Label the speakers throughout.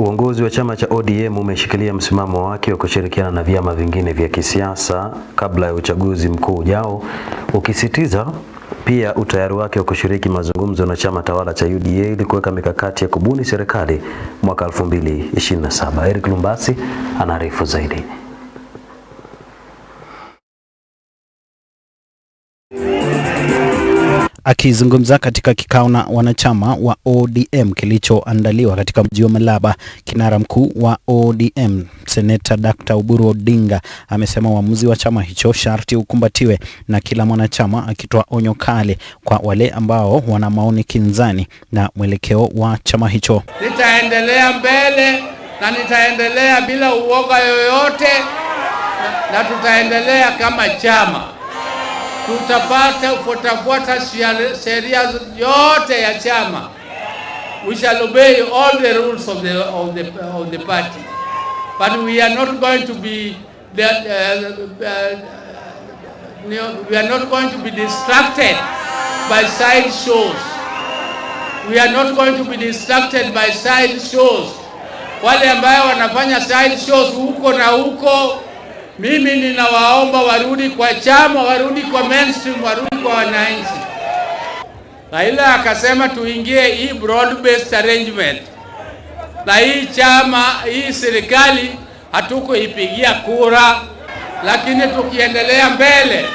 Speaker 1: Uongozi wa chama cha ODM umeshikilia msimamo wake wa kushirikiana na vyama vingine vya kisiasa kabla ya uchaguzi mkuu ujao, ukisitiza pia utayari wake wa kushiriki mazungumzo na chama tawala cha UDA ili kuweka mikakati ya kubuni serikali mwaka 2027. Eric Lumbasi anaarifu zaidi.
Speaker 2: Akizungumza katika kikao na wanachama wa ODM kilichoandaliwa katika mji wa Malaba, kinara mkuu wa ODM Seneta Dr. Oburu Odinga amesema uamuzi wa chama hicho sharti ukumbatiwe na kila mwanachama, akitoa onyo kali kwa wale ambao wana maoni kinzani na mwelekeo wa chama hicho.
Speaker 3: Nitaendelea mbele na nitaendelea bila uoga yoyote na tutaendelea kama chama. Tutafuata sheria yote ya chama. We shall obey all the rules of the party. But we are not going to be we are not going to be distracted by side shows. We are not going to be distracted by side shows. Wale ambao wanafanya side shows huko na huko, mimi ninawaomba warudi kwa chama, warudi kwa mainstream, warudi kwa wananchi. Raila akasema tuingie hii broad based arrangement. Na hii chama, hii serikali hatuko ipigia kura, lakini tukiendelea mbele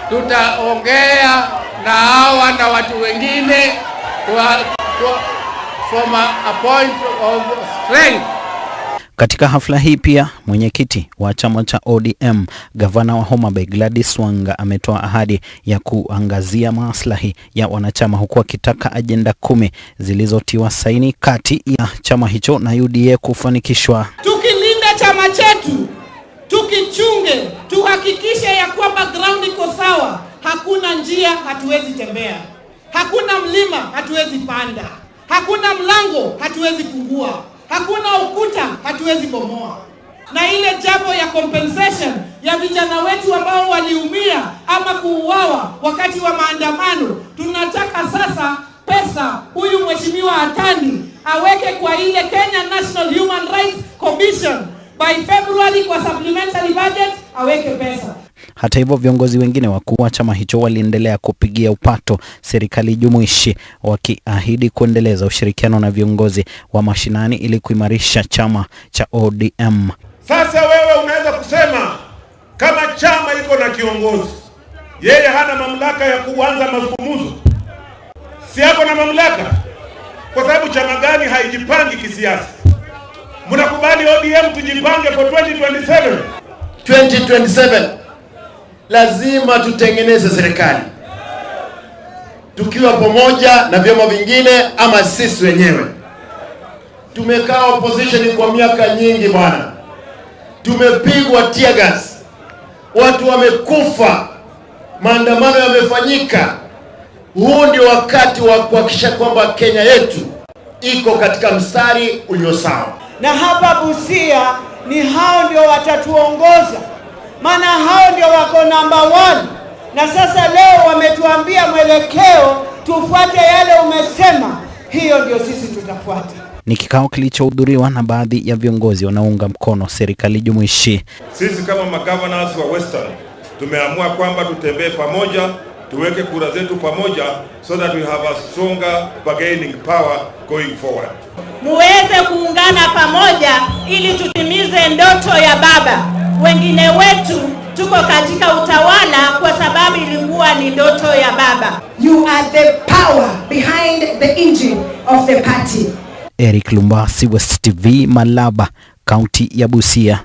Speaker 3: tutaongea na hawa na watu wengine from a point of strength.
Speaker 2: Katika hafla hii pia mwenyekiti wa chama cha ODM gavana wa Homa Bay Gladys Wanga ametoa ahadi ya kuangazia maslahi ya wanachama, huku akitaka agenda 10 zilizotiwa saini kati ya chama hicho na UDA kufanikishwa.
Speaker 4: Tukilinda chama chetu, tukichunge, tuhakikishe ya kwamba ground iko sawa. Hakuna njia hatuwezi tembea, hakuna mlima hatuwezi panda, hakuna mlango hatuwezi fungua, hakuna ukuta hatuwezi bomoa. Na ile jambo ya compensation ya vijana wetu ambao waliumia ama kuuawa wakati wa maandamano, tunataka sasa pesa huyu mheshimiwa Atani aweke kwa ile Kenya National Human Rights Commission by February, kwa supplementary budget aweke pesa.
Speaker 2: Hata hivyo, viongozi wengine wakuu wa chama hicho waliendelea kupigia upato serikali jumuishi, wakiahidi kuendeleza ushirikiano na viongozi wa mashinani ili kuimarisha chama cha ODM.
Speaker 5: Sasa wewe unaweza kusema kama chama iko na kiongozi, yeye hana mamlaka ya kuanza mazungumzo? Si yako na mamlaka? Kwa sababu chama gani haijipangi kisiasa? Mnakubali ODM tujipange for 2027?
Speaker 6: 2027 lazima tutengeneze serikali tukiwa pamoja na vyama vingine ama sisi wenyewe. Tumekaa opposition kwa miaka nyingi bwana, tumepigwa tear gas, watu wamekufa, maandamano yamefanyika. Huu ndio wakati wa kuhakikisha kwamba Kenya yetu iko katika mstari ulio sawa.
Speaker 4: Na hapa Busia ni hao ndio watatuongoza, maana hao ndio wako number 1. Na sasa leo wametuambia mwelekeo, tufuate yale umesema, hiyo ndio sisi tutafuata.
Speaker 2: Ni kikao kilichohudhuriwa na baadhi ya viongozi wanaounga mkono serikali jumuishi.
Speaker 5: Sisi kama magovernors wa Western tumeamua kwamba tutembee pamoja, tuweke kura zetu pamoja, so that we have a stronger bargaining power going forward.
Speaker 4: Muweze kuungana pamoja ili tutimize ndoto ya baba. Wengine wetu tuko katika utawala kwa sababu ilikuwa ni ndoto ya baba.
Speaker 7: You are the power behind the engine of the party.
Speaker 2: Eric Lumbasi, West TV, Malaba, kaunti ya Busia.